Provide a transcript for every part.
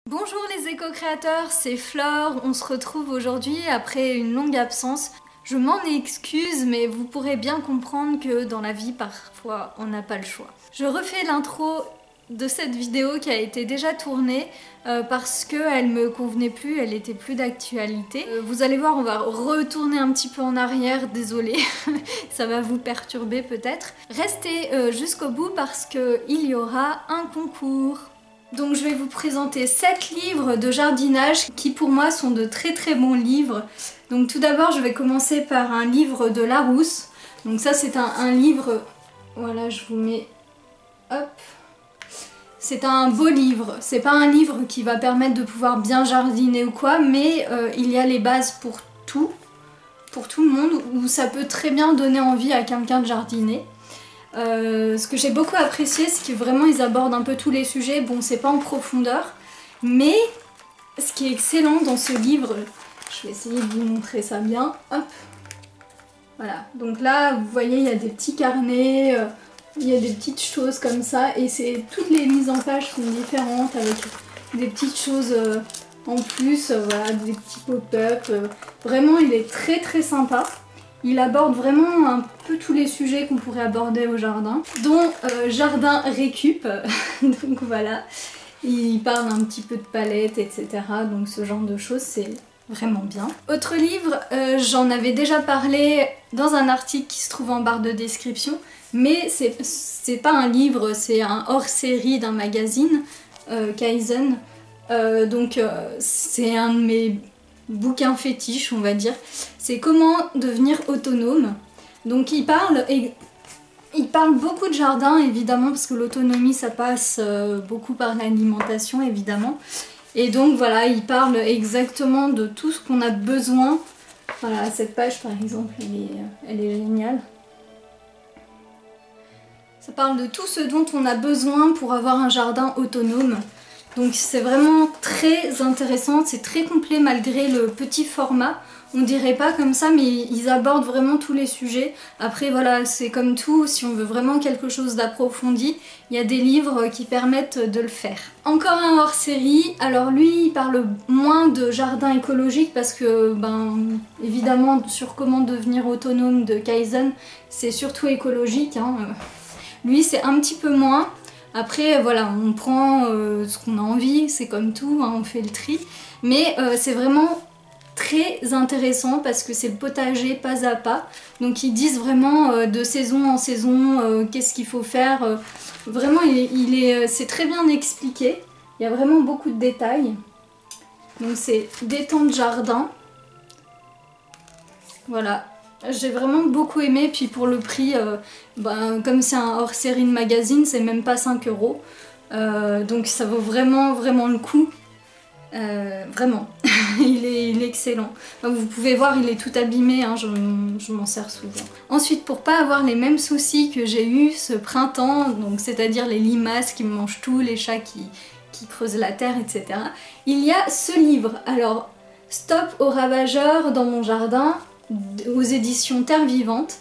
Bonjour les éco-créateurs, c'est Flore, on se retrouve aujourd'hui après une longue absence. Je m'en excuse, mais vous pourrez bien comprendre que dans la vie, parfois, on n'a pas le choix. Je refais l'intro de cette vidéo qui a été déjà tournée parce qu'elle me convenait plus, elle était plus d'actualité. Vous allez voir, on va retourner un petit peu en arrière, désolée, ça va vous perturber peut-être. Restez jusqu'au bout parce qu'il y aura un concours. Donc je vais vous présenter 7 livres de jardinage qui pour moi sont de très bons livres. Donc tout d'abord je vais commencer par un livre de Larousse. Donc ça c'est un livre, voilà je vous mets, hop. C'est un beau livre, c'est pas un livre qui va permettre de pouvoir bien jardiner ou quoi, mais il y a les bases pour tout le monde, où ça peut très bien donner envie à quelqu'un de jardiner. Ce que j'ai beaucoup apprécié, c'est que vraiment ils abordent un peu tous les sujets. Bon, c'est pas en profondeur, mais ce qui est excellent dans ce livre, je vais essayer de vous montrer ça bien. Hop, voilà. Donc là, vous voyez, il y a des petits carnets, il y a des petites choses comme ça, et c'est toutes les mises en page sont différentes avec des petites choses en plus, voilà, des petits pop-up. Vraiment, il est très sympa. Il aborde vraiment un peu tous les sujets qu'on pourrait aborder au jardin, dont jardin récup, donc voilà, il parle un petit peu de palettes, etc. Donc ce genre de choses, c'est vraiment bien. Autre livre, j'en avais déjà parlé dans un article qui se trouve en barre de description, mais c'est pas un livre, c'est un hors-série d'un magazine, Kaizen, donc c'est un de mes bouquin fétiche on va dire, c'est comment devenir autonome. Donc il parle beaucoup de jardin évidemment parce que l'autonomie ça passe beaucoup par l'alimentation évidemment, et donc voilà il parle exactement de tout ce qu'on a besoin. Voilà cette page par exemple elle est géniale. Ça parle de tout ce dont on a besoin pour avoir un jardin autonome. Donc c'est vraiment très intéressant, c'est très complet malgré le petit format. On dirait pas comme ça, mais ils abordent vraiment tous les sujets. Après voilà, c'est comme tout, si on veut vraiment quelque chose d'approfondi, il y a des livres qui permettent de le faire. Encore un hors-série, alors lui il parle moins de jardin écologique parce que évidemment sur comment devenir autonome de Kaizen, c'est surtout écologique, hein. Lui c'est un petit peu moins. Après voilà, on prend ce qu'on a envie, c'est comme tout, hein, on fait le tri. Mais c'est vraiment très intéressant parce que c'est le potager pas à pas. Donc ils disent vraiment de saison en saison qu'est-ce qu'il faut faire. Vraiment c'est très bien expliqué, il y a vraiment beaucoup de détails. Donc c'est des temps de jardin. Voilà. J'ai vraiment beaucoup aimé, puis pour le prix, comme c'est un hors-série de magazine, c'est même pas 5 €. Donc ça vaut vraiment le coup. Vraiment, il est excellent. Vous pouvez voir, il est tout abîmé, hein, je m'en sers souvent. Ensuite, pour pas avoir les mêmes soucis que j'ai eu ce printemps, donc c'est-à-dire les limaces qui me mangent tout, les chats qui creusent la terre, etc. Il y a ce livre, alors Stop aux ravageurs dans mon jardin, aux éditions Terre Vivante.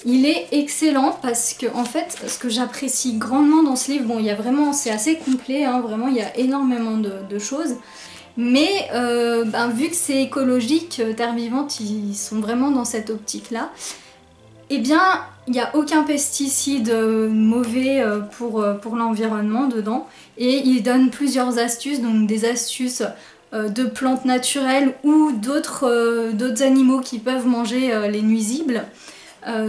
Il est excellent parce que en fait ce que j'apprécie grandement dans ce livre, bon il y a vraiment, c'est assez complet, hein, vraiment il y a énormément de choses, mais vu que c'est écologique, Terre Vivante ils sont vraiment dans cette optique là. Eh bien il n'y a aucun pesticide mauvais pour l'environnement dedans, et il donne plusieurs astuces, donc des astuces de plantes naturelles ou d'autres animaux qui peuvent manger les nuisibles,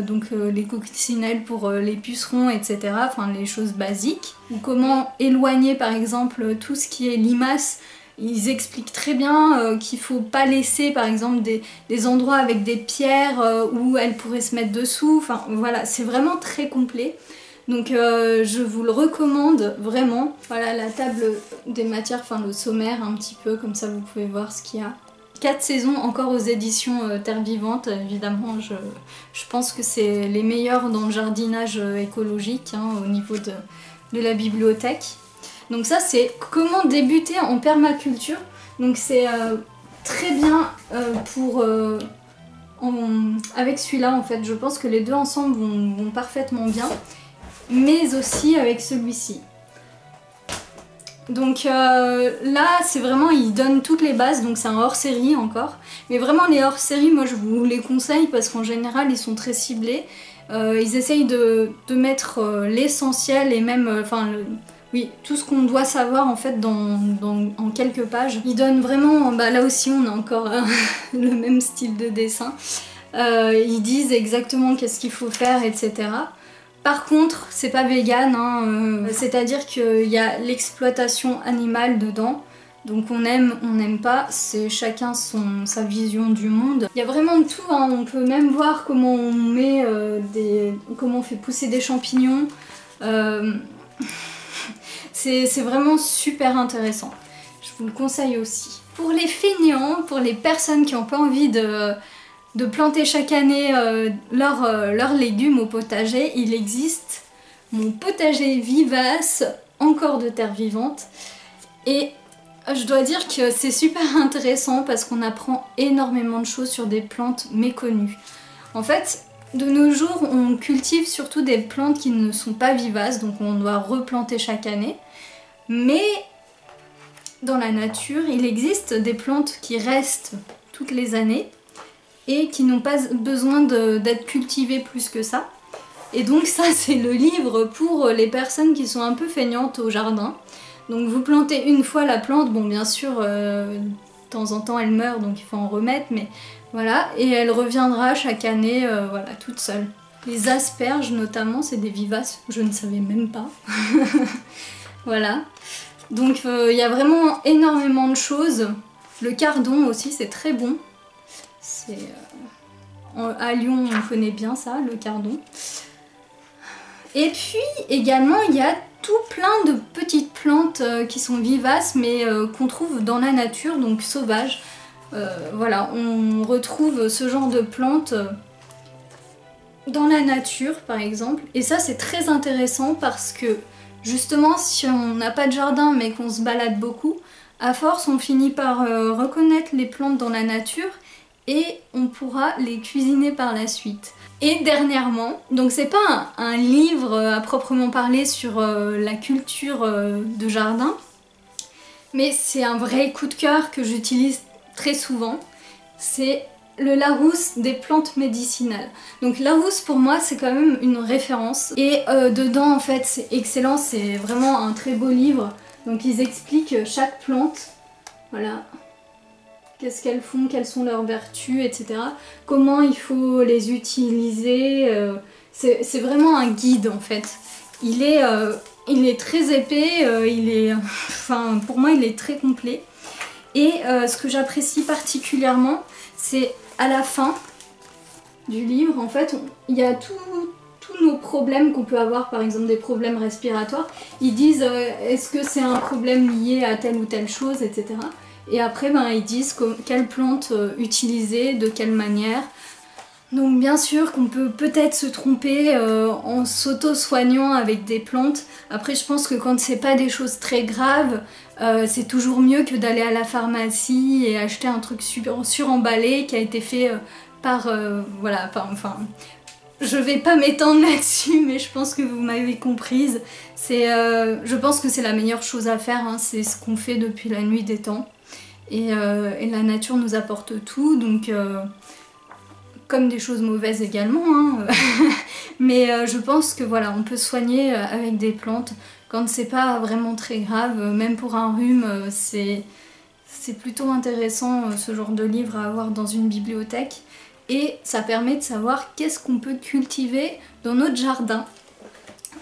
donc les coccinelles pour les pucerons, etc. Enfin les choses basiques. Ou comment éloigner par exemple tout ce qui est limaces. Ils expliquent très bien qu'il faut pas laisser par exemple des endroits avec des pierres où elles pourraient se mettre dessous. Enfin voilà, c'est vraiment très complet. Donc je vous le recommande vraiment. Voilà la table des matières, enfin le sommaire un petit peu, comme ça vous pouvez voir ce qu'il y a. 4 saisons encore aux éditions Terre Vivante, évidemment je pense que c'est les meilleurs dans le jardinage écologique, hein, au niveau de la bibliothèque. Donc ça c'est comment débuter en permaculture, donc c'est très bien avec celui-là en fait, je pense que les deux ensemble vont parfaitement bien, mais aussi avec celui-ci. Donc là c'est vraiment, ils donnent toutes les bases, donc c'est un hors-série encore. Mais vraiment les hors-série, moi je vous les conseille parce qu'en général ils sont très ciblés. Ils essayent de mettre l'essentiel et même, oui, tout ce qu'on doit savoir en fait en quelques pages. Ils donnent vraiment, là aussi on a encore le même style de dessin. Ils disent exactement qu'est-ce qu'il faut faire, etc. Par contre, c'est pas vegan, hein, c'est-à-dire qu'il y a l'exploitation animale dedans. Donc on aime, on n'aime pas, c'est chacun sa vision du monde. Il y a vraiment de tout, hein. On peut même voir comment on met comment on fait pousser des champignons. C'est vraiment super intéressant. Je vous le conseille aussi. Pour les feignants, pour les personnes qui n'ont pas envie de planter chaque année leurs légumes au potager, il existe mon potager vivace, encore de terre vivante. Et je dois dire que c'est super intéressant parce qu'on apprend énormément de choses sur des plantes méconnues. En fait, de nos jours, on cultive surtout des plantes qui ne sont pas vivaces, donc on doit replanter chaque année. Mais dans la nature, il existe des plantes qui restent toutes les années et qui n'ont pas besoin d'être cultivées plus que ça. Et donc ça, c'est le livre pour les personnes qui sont un peu feignantes au jardin. Donc vous plantez une fois la plante, bon bien sûr, de temps en temps elle meurt, donc il faut en remettre, mais voilà, et elle reviendra chaque année, voilà, toute seule. Les asperges notamment, c'est des vivaces, je ne savais même pas. Voilà, donc il y a vraiment énormément de choses. Le cardon aussi, c'est très bon. À Lyon, on connaît bien ça, le cardon. Et puis également, il y a tout plein de petites plantes qui sont vivaces, mais qu'on trouve dans la nature, donc sauvages. Voilà, on retrouve ce genre de plantes dans la nature, par exemple. Et ça, c'est très intéressant parce que, justement, si on n'a pas de jardin, mais qu'on se balade beaucoup, à force, on finit par reconnaître les plantes dans la nature et on pourra les cuisiner par la suite. Et dernièrement, donc c'est pas un livre à proprement parler sur la culture de jardin, mais c'est un vrai coup de cœur que j'utilise très souvent, c'est le Larousse des plantes médicinales. Donc Larousse pour moi c'est quand même une référence et dedans en fait c'est excellent, c'est vraiment un très beau livre. Donc ils expliquent chaque plante, voilà. Qu'est-ce qu'elles font, quelles sont leurs vertus, etc. Comment il faut les utiliser. C'est vraiment un guide en fait. Il est très épais, pour moi il est très complet. Et ce que j'apprécie particulièrement, c'est à la fin du livre, en fait, il y a tous nos problèmes qu'on peut avoir, par exemple des problèmes respiratoires. Ils disent est-ce que c'est un problème lié à telle ou telle chose, etc. Et après, ils disent quelle plante utiliser, de quelle manière. Donc bien sûr qu'on peut peut-être se tromper en s'auto-soignant avec des plantes. Après, je pense que quand c'est pas des choses très graves, c'est toujours mieux que d'aller à la pharmacie et acheter un truc suremballé qui a été fait je vais pas m'étendre là-dessus, mais je pense que vous m'avez comprise. Je pense que c'est la meilleure chose à faire, hein, c'est ce qu'on fait depuis la nuit des temps. Et la nature nous apporte tout, donc comme des choses mauvaises également, hein. Mais je pense que voilà, on peut soigner avec des plantes quand c'est pas vraiment très grave, même pour un rhume, c'est plutôt intéressant ce genre de livre à avoir dans une bibliothèque. Et ça permet de savoir qu'est-ce qu'on peut cultiver dans notre jardin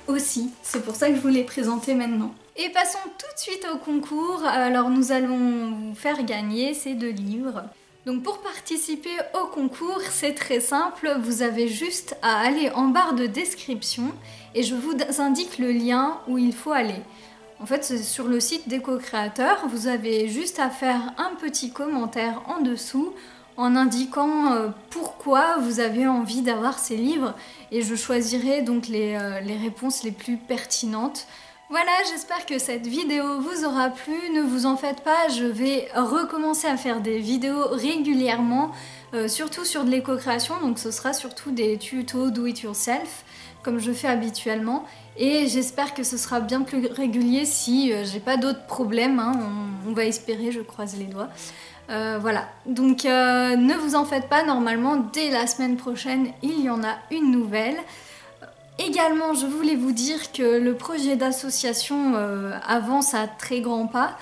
aussi. C'est pour ça que je vous l'ai présenté maintenant. Et passons tout de suite au concours. Alors nous allons vous faire gagner ces 2 livres. Donc pour participer au concours, c'est très simple. Vous avez juste à aller en barre de description et je vous indique le lien où il faut aller. En fait, c'est sur le site d'Éco-Créateurs. Vous avez juste à faire un petit commentaire en dessous en indiquant pourquoi vous avez envie d'avoir ces livres et je choisirai donc les réponses les plus pertinentes. Voilà, j'espère que cette vidéo vous aura plu, ne vous en faites pas, je vais recommencer à faire des vidéos régulièrement, surtout sur de l'éco-création, donc ce sera surtout des tutos do it yourself. comme je fais habituellement et j'espère que ce sera bien plus régulier si j'ai pas d'autres problèmes, hein. On va espérer, je croise les doigts. Voilà, donc ne vous en faites pas, normalement dès la semaine prochaine il y en a une nouvelle. Également, je voulais vous dire que le projet d'association avance à très grands pas.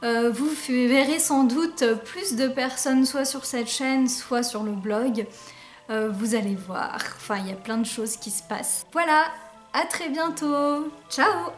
Vous verrez sans doute plus de personnes soit sur cette chaîne, soit sur le blog. Vous allez voir, enfin il y a plein de choses qui se passent. Voilà, à très bientôt. Ciao!